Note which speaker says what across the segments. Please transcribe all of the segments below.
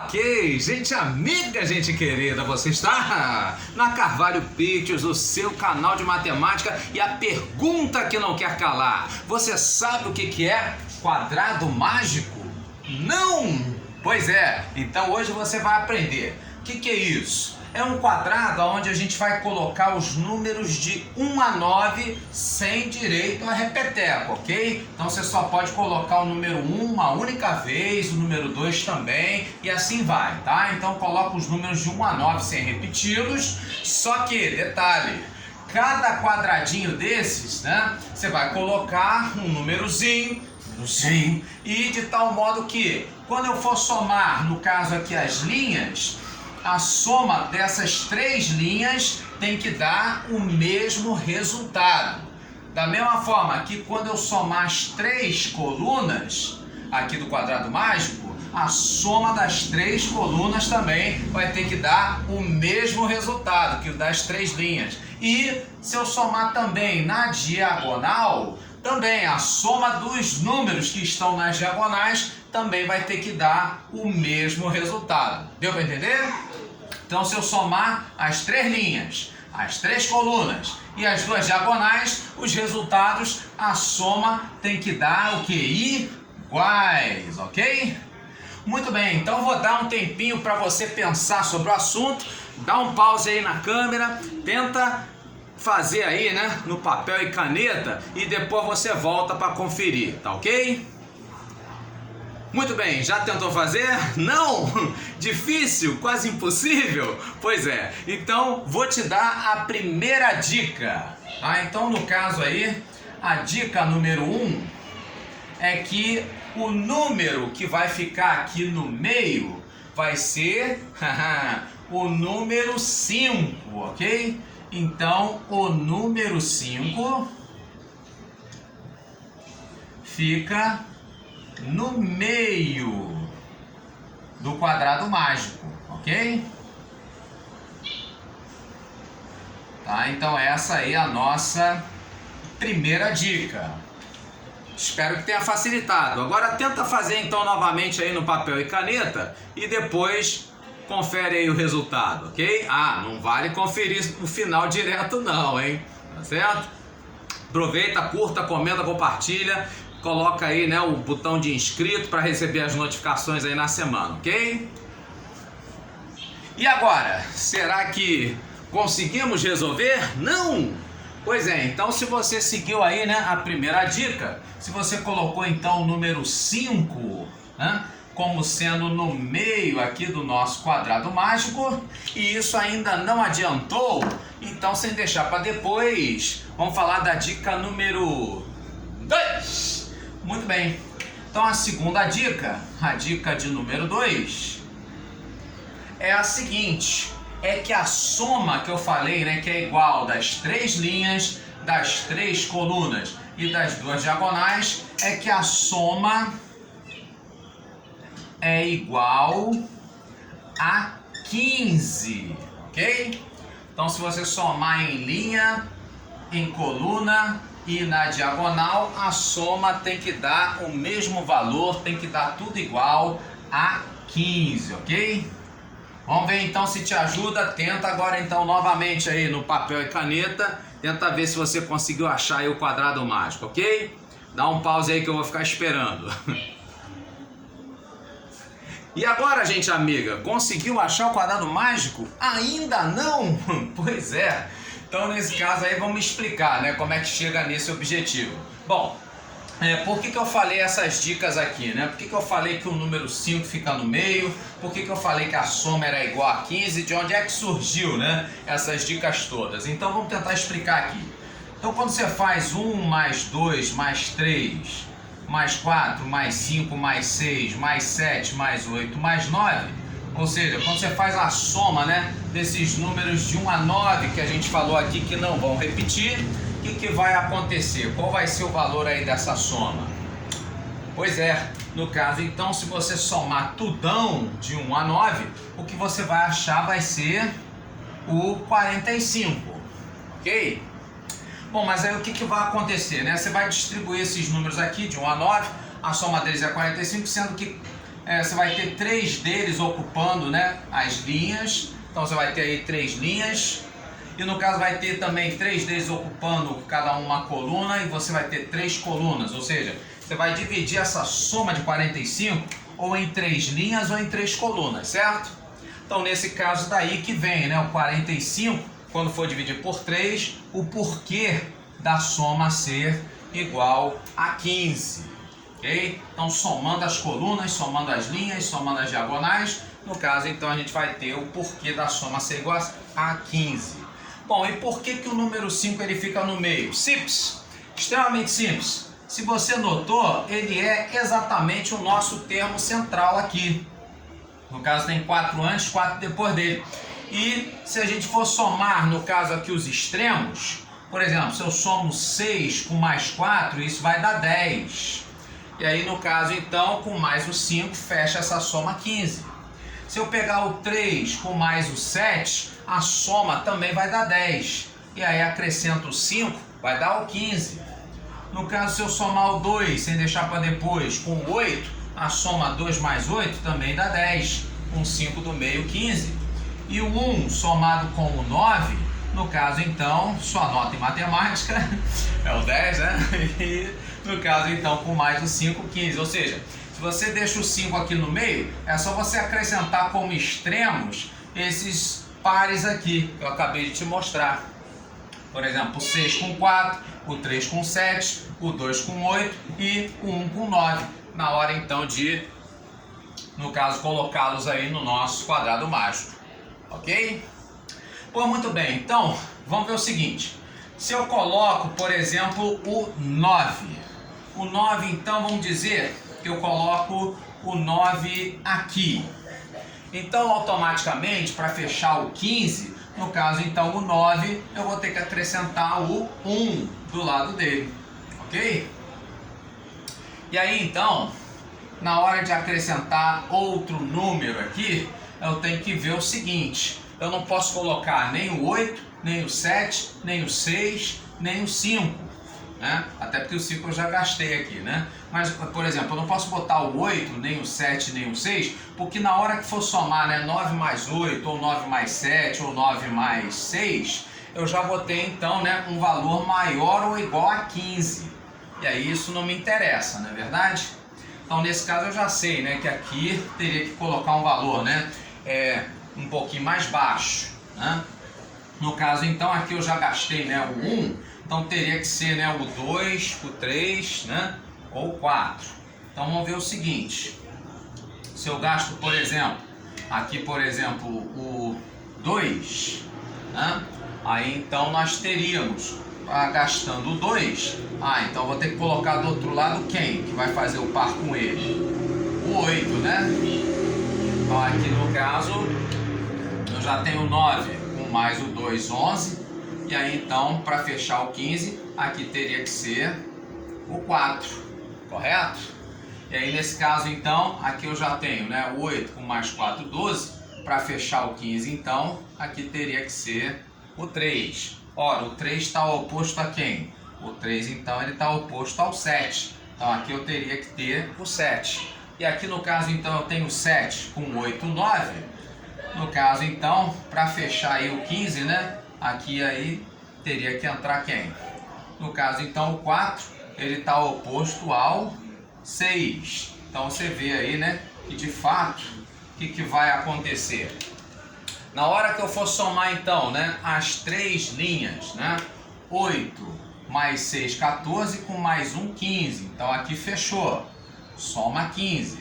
Speaker 1: Ok, gente amiga, gente querida, você está na Carvalho Pictures, o seu canal de matemática, e a pergunta que não quer calar: você sabe o que é quadrado mágico? Não! Pois é, então hoje você vai aprender. O que é isso? É um quadrado onde a gente vai colocar os números de 1 a 9 sem direito a repeteco, ok? Então você só pode colocar o número 1 uma única vez, o número 2 também, e assim vai, tá? Então coloca os números de 1 a 9 sem repeti-los, só que, detalhe, cada quadradinho desses, né, você vai colocar um númerozinho, e de tal modo que, quando eu for somar, no caso aqui as linhas, a soma dessas três linhas tem que dar o mesmo resultado. Da mesma forma que quando eu somar as três colunas aqui do quadrado mágico, a soma das três colunas também vai ter que dar o mesmo resultado, que o das três linhas. E se eu somar também na diagonal, também a soma dos números que estão nas diagonais também vai ter que dar o mesmo resultado. Deu para entender? Então, se eu somar as três linhas, as três colunas e as duas diagonais, os resultados, a soma tem que dar o quê? Iguais, ok? Muito bem, então vou dar um tempinho para você pensar sobre o assunto. Dá um pause aí na câmera, tenta fazer aí, né, no papel e caneta, e depois você volta para conferir, tá ok? Muito bem, já tentou fazer? Não? Difícil? Quase impossível? Pois é, então vou te dar a primeira dica, tá? Então no caso aí, a dica número 1 é que o número que vai ficar aqui no meio vai ser o número 5, ok? Então o número 5 fica no meio do quadrado mágico, ok? Tá, então essa aí é a nossa primeira dica. Espero que tenha facilitado. Agora tenta fazer então novamente aí no papel e caneta e depois confere aí o resultado, ok? Ah, não vale conferir o final direto não, hein? Tá certo? Aproveita, curta, comenta, compartilha. Coloca aí, né, o botão de inscrito para receber as notificações aí na semana, ok? E agora, será que conseguimos resolver? Não! Pois é, então se você seguiu aí, né, a primeira dica, se você colocou então o número 5, né, como sendo no meio aqui do nosso quadrado mágico, e isso ainda não adiantou, então sem deixar para depois, vamos falar da dica número 2. Muito bem, então a segunda dica, a dica de número 2, é a seguinte, é que a soma que eu falei, né, que é igual das três linhas, das três colunas e das duas diagonais, é que a soma é igual a 15, ok? Então se você somar em linha, em coluna e na diagonal, a soma tem que dar o mesmo valor, tem que dar tudo igual a 15, ok? Vamos ver então se te ajuda. Tenta agora então novamente aí no papel e caneta, tenta ver se você conseguiu achar aí o quadrado mágico, ok? Dá um pause aí que eu vou ficar esperando. E agora, gente amiga, conseguiu achar o quadrado mágico? Ainda não? Pois é. Então, nesse caso aí, vamos explicar, né, como é que chega nesse objetivo. Bom, por que eu falei essas dicas aqui, né? Por que eu falei que o número 5 fica no meio? Por que eu falei que a soma era igual a 15? De onde é que surgiu, né, essas dicas todas? Então, vamos tentar explicar aqui. Então, quando você faz 1 mais 2 mais 3, mais 4, mais 5, mais 6, mais 7, mais 8, mais 9... Ou seja, quando você faz a soma, né, desses números de 1 a 9 que a gente falou aqui que não vão repetir, o que vai acontecer? Qual vai ser o valor aí dessa soma? Pois é, no caso, então, se você somar tudão de 1 a 9, o que você vai achar vai ser o 45, ok? Bom, mas aí o que vai acontecer, né? Você vai distribuir esses números aqui de 1 a 9, a soma deles é 45, sendo que você vai ter 3 deles ocupando, né, as linhas. Então você vai ter aí 3 linhas. E no caso vai ter também 3 deles ocupando cada uma coluna, e você vai ter 3 colunas. Ou seja, você vai dividir essa soma de 45 ou em 3 linhas ou em 3 colunas, certo? Então nesse caso daí que vem, né, o 45, quando for dividir por 3, o porquê da soma ser igual a 15. Ok? Então somando as colunas, somando as linhas, somando as diagonais, no caso então a gente vai ter o porquê da soma ser igual a 15. Bom, e por que que o número 5 ele fica no meio? Simples, extremamente simples. Se você notou, ele é exatamente o nosso termo central aqui. No caso tem 4 antes, 4 depois dele. E se a gente for somar, no caso aqui, os extremos, por exemplo, se eu somo 6 com mais 4, isso vai dar 10. E aí, no caso, então, com mais o 5, fecha essa soma 15. Se eu pegar o 3 com mais o 7, a soma também vai dar 10. E aí, acrescento o 5, vai dar o 15. No caso, se eu somar o 2, sem deixar para depois, com o 8, a soma 2 mais 8 também dá 10. Com 5 do meio, 15. E o 1 somado com o 9, no caso, então, sua nota em matemática é o 10, né? E no caso, então, com mais o 5, 15. Ou seja, se você deixa o 5 aqui no meio, é só você acrescentar como extremos esses pares aqui que eu acabei de te mostrar. Por exemplo, o 6 com 4, o 3 com 7, o 2 com 8 e o 1 com 9. Na hora, então, de, no caso, colocá-los aí no nosso quadrado mágico. Ok? Pô, muito bem. Então, vamos ver o seguinte. Se eu coloco, por exemplo, o 9. O 9, então, vamos dizer que eu coloco o 9 aqui. Então, automaticamente, para fechar o 15, no caso, então, o 9, eu vou ter que acrescentar o 1 do lado dele. Ok? E aí, então, na hora de acrescentar outro número aqui, eu tenho que ver o seguinte. Eu não posso colocar nem o 8, nem o 7, nem o 6, nem o 5, né? Até porque o 5 eu já gastei aqui, né? Mas, por exemplo, eu não posso botar o 8, nem o 7, nem o 6, porque na hora que for somar, né, 9 mais 8, ou 9 mais 7, ou 9 mais 6, eu já vou ter, então, né, um valor maior ou igual a 15. E aí isso não me interessa, não é verdade? Então, nesse caso, eu já sei, né, que aqui teria que colocar um valor, né, um pouquinho mais baixo, né? No caso, então, aqui eu já gastei, né, o 1, então teria que ser, né, o 2, o 3, né, ou o 4. Então, vamos ver o seguinte. Se eu gasto, por exemplo, aqui, por exemplo, o 2, né, aí, então, nós teríamos, gastando o 2, então vou ter que colocar do outro lado quem? Que vai fazer o par com ele? O 8, né? Então, aqui no caso, eu já tenho 9 com mais o 2, 11. E aí, então, para fechar o 15, aqui teria que ser o 4, correto? E aí, nesse caso, então, aqui eu já tenho, né, o 8 com mais 4, 12. Para fechar o 15, então, aqui teria que ser o 3. Ora, o 3 está oposto a quem? O 3, então, ele está oposto ao 7. Então, aqui eu teria que ter o 7. E aqui, no caso, então, eu tenho 7 com 8, 9. No caso, então, para fechar aí o 15, né? Aqui aí teria que entrar quem? No caso, então, o 4, ele está oposto ao 6. Então, você vê aí, né? Que, de fato, o que vai acontecer? Na hora que eu for somar, então, né, as 3 linhas, né, 8 mais 6, 14, com mais 1, 15. Então, aqui fechou. Soma 15.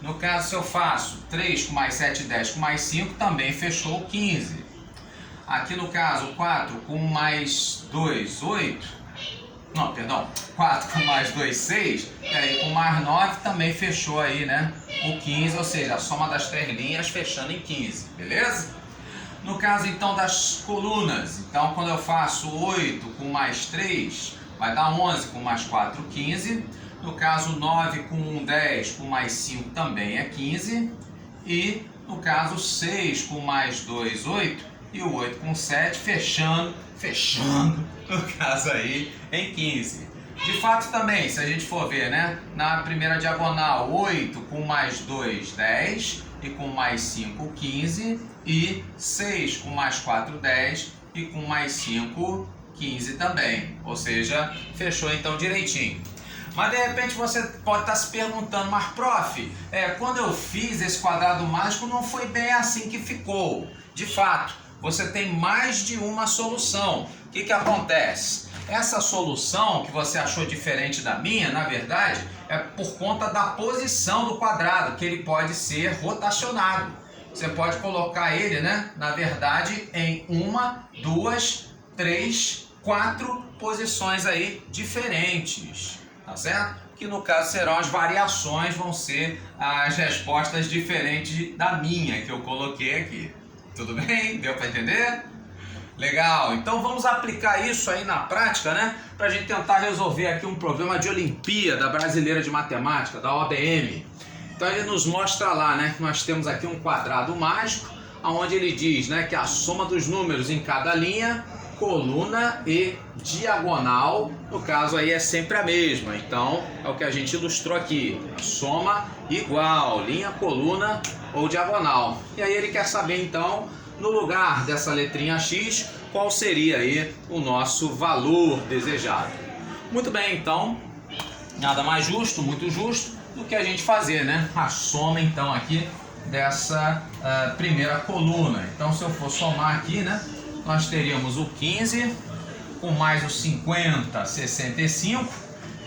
Speaker 1: No caso, se eu faço 3 com mais 7, 10, com mais 5, também fechou o 15. Aqui no caso, 4 com mais 2, 8. Não, perdão. 4 com mais 2, 6. E aí com mais 9 também fechou aí, né? O 15, ou seja, a soma das 3 linhas fechando em 15. Beleza? No caso, então, das colunas. Então, quando eu faço 8 com mais 3, vai dar 11 com mais 4, 15. No caso, 9 com 1, 10, com mais 5 também é 15. E no caso, 6 com mais 2, 8. E o 8 com 7, fechando, no caso aí, em 15. De fato também, se a gente for ver, né? Na primeira diagonal, 8 com mais 2, 10, e com mais 5, 15, e 6 com mais 4, 10, e com mais 5, 15 também. Ou seja, fechou então direitinho. Mas de repente você pode estar se perguntando, mas prof, quando eu fiz esse quadrado mágico não foi bem assim que ficou. De fato, você tem mais de uma solução. O que acontece? Essa solução que você achou diferente da minha, na verdade, é por conta da posição do quadrado, que ele pode ser rotacionado. Você pode colocar ele, né, na verdade, em 1, 2, 3, 4 posições aí diferentes, tá certo? Que no caso serão as variações, vão ser as respostas diferentes da minha que eu coloquei aqui. Tudo bem? Deu para entender? Legal, então vamos aplicar isso aí na prática, né? Para a gente tentar resolver aqui um problema de Olimpíada Brasileira de Matemática, da OBM. Então ele nos mostra lá, né, que nós temos aqui um quadrado mágico, onde ele diz, né, que a soma dos números em cada linha, coluna e diagonal, no caso aí é sempre a mesma. Então é o que a gente ilustrou aqui, soma igual, linha, coluna ou diagonal. E aí ele quer saber então, no lugar dessa letrinha X, qual seria aí o nosso valor desejado. Muito bem, então, nada mais justo, muito justo, do que a gente fazer, né? A soma, então, aqui dessa primeira coluna. Então, se eu for somar aqui, né? Nós teríamos o 15, com mais o 50, 65,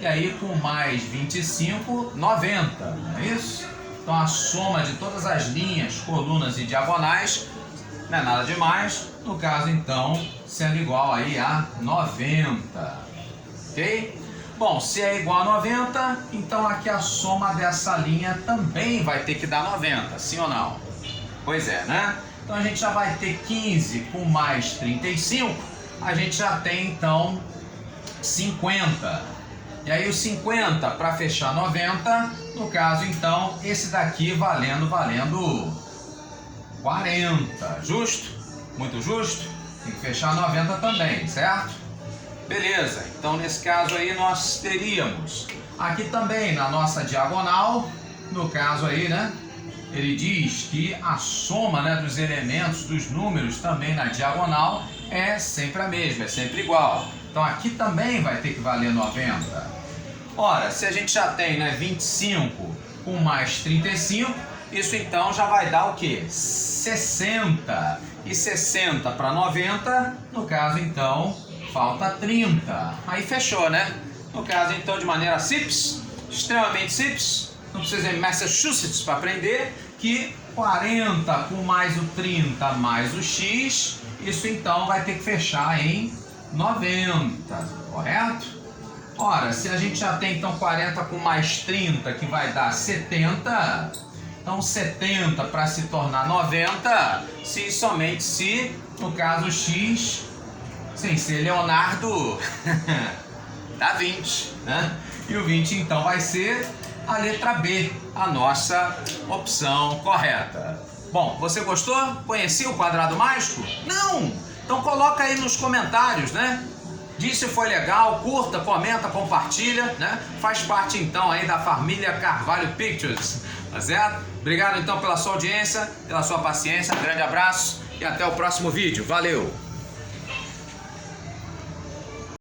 Speaker 1: e aí com mais 25, 90, não é isso? Então, a soma de todas as linhas, colunas e diagonais não é nada demais, no caso então sendo igual aí a 90, ok? Bom, se é igual a 90, então aqui a soma dessa linha também vai ter que dar 90, sim ou não? Pois é, né? Então a gente já vai ter 15 com mais 35, a gente já tem então 50. E aí o 50 para fechar 90, no caso então esse daqui valendo 40, justo? Muito justo? Tem que fechar 90 também, certo? Beleza, então nesse caso aí nós teríamos aqui também na nossa diagonal, no caso aí, né? Ele diz que a soma, né, dos elementos, dos números também na diagonal é sempre a mesma, é sempre igual. Então aqui também vai ter que valer 90. Ora, se a gente já tem, né, 25 com mais 35, isso então já vai dar o quê? 60. E 60 para 90, no caso então, falta 30. Aí fechou, né? No caso então, de maneira simples, extremamente simples, não precisa ir em Massachusetts para aprender, que 40 com mais o 30 mais o x, isso então vai ter que fechar em 90, correto? Ora, se a gente já tem então 40 com mais 30, que vai dar 70, então 70 para se tornar 90, se somente se, no caso x, sem ser Leonardo, dá 20, né? E o 20 então vai ser a letra B, a nossa opção correta. Bom, você gostou? Conhecia o quadrado mágico? Não? Então coloca aí nos comentários, né? Diz se foi legal, curta, comenta, compartilha, né? Faz parte então aí da família Carvalho Pictures, tá certo? Obrigado então pela sua audiência, pela sua paciência, um grande abraço e até o próximo vídeo. Valeu!